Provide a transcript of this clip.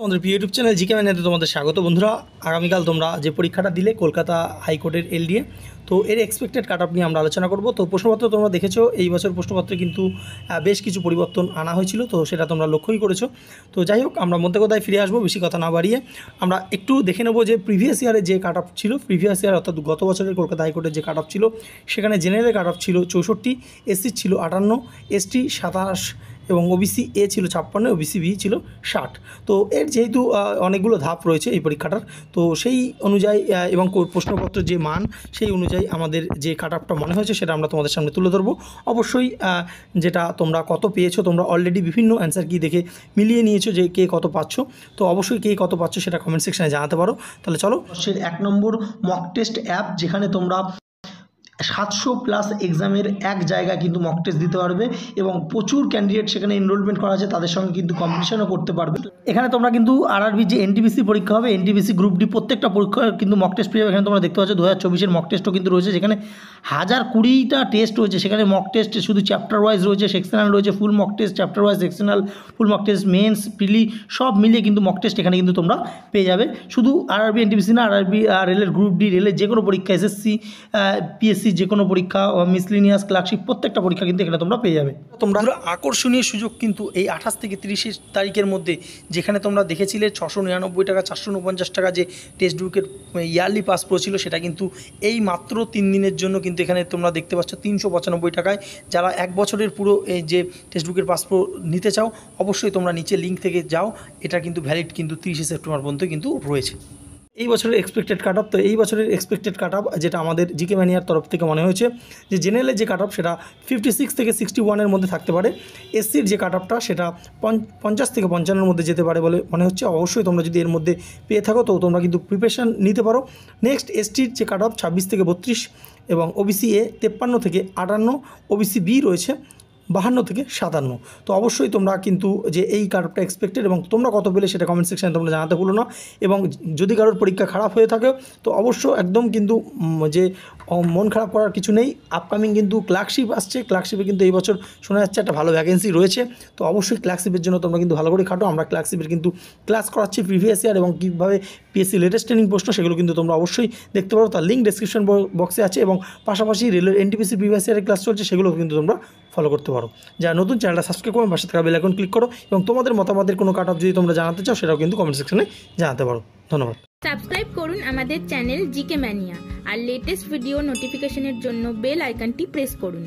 আমাদের YouTube channel GK ম্যানিয়াতে তোমাদের স্বাগত। বন্ধুরা, আগামীকাল তোমরা যে পরীক্ষাটা দিলে কলকাতা হাইকোর্টের এলডিএ, তো এর এক্সপেক্টেড কাট অফ নিয়ে আমরা আলোচনা করব। তো প্রশ্নপত্র তোমরা দেখেছো, এই বছর প্রশ্নপত্রে কিন্তু বেশ কিছু পরিবর্তন আনা হয়েছিল, তো সেটা তোমরা লক্ষ্যই করেছো। তো যাই হোক, আমরা মধ্যে কথায় ফিরে আসবো, বেশি কথা না বাড়িয়ে আমরা একটু দেখে নেবো যে প্রিভিয়াস ইয়ারে যে কাট অফ ছিল, প্রিভিয়াস ইয়ার অর্থাৎ গত বছরের কলকাতা হাইকোর্টের যে কাট অফ ছিল, সেখানে জেনারেল কাট অফ ছিল 64, এসসি ছিল 58, এসটি 27 এবং ওবিসি এ ছিল 56, ওবিসি বি ছিল 60। তো এর যেহেতু অনেকগুলো ধাপ রয়েছে এই পরীক্ষাটার, তো সেই অনুযায়ী এবং প্রশ্নপত্রের যে মান সেই অনুযায়ী আমাদের যে কাট অফটা মনে হয়েছে সেটা আমরা তোমাদের সামনে তুলে ধরবো। অবশ্যই যেটা তোমরা কত পেয়েছো, তোমরা অলরেডি বিভিন্ন অ্যান্সার কি দেখে মিলিয়ে নিয়েছো যে কে কত পাচ্ছ, তো অবশ্যই কে কত পাচ্ছ সেটা কমেন্ট সেকশানে জানাতে পারো। তাহলে চলো, 1 নম্বর মক টেস্ট অ্যাপ, যেখানে তোমরা 700+ এক্সামের এক জায়গায় কিন্তু মক টেস্ট দিতে পারবে এবং প্রচুর ক্যান্ডিডেট সেখানে এনরোলমেন্ট করা আছে, তাদের সঙ্গে কিন্তু কম্পিটিশনও করতে পারবে। এখানে তোমরা কিন্তু আরআরবি যে এনটিপিসি পরীক্ষা হবে, এনটিপিসি গ্রুপ ডি প্রত্যেকটা পরীক্ষা কিন্তু মক টেস্ট পেয়ে যাবে। এখানে তোমরা দেখতে পাচ্ছ 2024-এর মক টেস্টও কিন্তু রয়েছে, যেখানে 1020টা টেস্ট রয়েছে। সেখানে মক টেস্ট শুধু চ্যাপ্টার ওয়াইজ রয়েছে, সেকশনাল রয়েছে, full mock test, chapter wise, sectional, full mock test, mains, prelim সব মিলিয়ে কিন্তু মক টেস্ট এখানে কিন্তু তোমরা পেয়ে যাবে। শুধু আরআরবি এনটিপিসি না, আরআরবি রেলের গ্রুপ ডি, রেলের যে কোনো পরীক্ষা, এসএসসি, পিএসসি যে কোনো পরীক্ষা, মিসলিনিয়াস, ক্লার্কশিপ, প্রত্যেকটা পরীক্ষা কিন্তু এখানে তোমরা পেয়ে যাবে। তোমরা আকর্ষণীয় সুযোগ কিন্তু এই 28 থেকে 30 তারিখের মধ্যে, যেখানে তোমরা দেখেছিলে 699 টাকা, 449 টাকা যে টেক্সট বুকের ইয়ারলি পাস প্রো ছিল, সেটা কিন্তু এই মাত্র 3 দিনের জন্য কিন্তু এখানে তোমরা দেখতে পাচ্ছ 395 টাকায়। যারা 1 বছরের পুরো এই যে টেক্সট বুকের পাস প্রো নিতে চাও, অবশ্যই তোমরা নিচে লিঙ্ক থেকে যাও। এটা কিন্তু ভ্যালিড কিন্তু 30 সেপ্টেম্বর পর্যন্ত কিন্তু রয়েছে এই বছরের এক্সপেক্টেড কাট অফ। তো এই বছরের এক্সপেক্টেড কাট অফ যেটা আমাদের জিকে ম্যানিয়ার তরফ থেকে মনে হয়েছে যে জেনারেলের যে কাট অফ সেটা 56 থেকে 61-এর মধ্যে থাকতে পারে। এসসির যে কাট অফটা সেটা 50 থেকে 55-এর মধ্যে যেতে পারে বলে মনে হচ্ছে। অবশ্যই তোমরা যদি এর মধ্যে পেয়ে থাকো তো তোমরা কিন্তু প্রিপারেশান নিতে পারো। নেক্সট, এসটির যে কাট অফ 26 থেকে 32 এবং ওবিসি এ 53 থেকে 58, ওবিসি বি রয়েছে 52 থেকে 57। তো অবশ্যই তোমরা কিন্তু যে এই কাট অফটা এক্সপেক্টেড এবং তোমরা কত পেলে সেটা কমেন্ট সেকশানে তোমরা জানাতে ভুলো না। এবং যদি কারোর পরীক্ষা খারাপ হয়ে থাকে তো অবশ্য একদম কিন্তু যে মন খারাপ করার কিছু নেই। আপকামিং কিন্তু ক্লার্কশিপ আসছে, ক্লার্কশিপে কিন্তু এই বছর শোনা যাচ্ছে একটা ভালো ভ্যাকেন্সি রয়েছে। তো অবশ্যই ক্লার্কশিপের জন্য তোমরা কিন্তু ভালো করে খাটো। আমরা ক্লার্কশিপের কিন্তু ক্লাস করাচ্ছি প্রিভিয়াস ইয়ার এবং কীভাবে পিএসসি লেটেস্ট ট্রেনিং প্রশ্ন, সেগুলো কিন্তু তোমরা অবশ্যই দেখতে পারো। তার লিঙ্ক ডেসক্রিপশন বক্সে আছে এবং পাশাপাশি রেলের এনটিপিসি প্রিভিয়াস ইয়ারের ক্লাস চলছে, সেগুলো কিন্তু তোমরা ফলো করতে পারো। যারা নতুন, চ্যানেলটা সাবস্ক্রাইব করো, পাশে থাকা বেল আইকন ক্লিক করো এবং তোমাদের মতামতের কোনো কাট অফ যদি তোমরা জানাতে চাও সেটাও কিন্তু কমেন্ট সেকশনে জানাতে পারো। ধন্যবাদ। সাবস্ক্রাইব করুন আমাদের চ্যানেল জিকে ম্যানিয়া আর লেটেস্ট ভিডিও নোটিফিকেশনের জন্য বেল আইকনটি প্রেস করুন।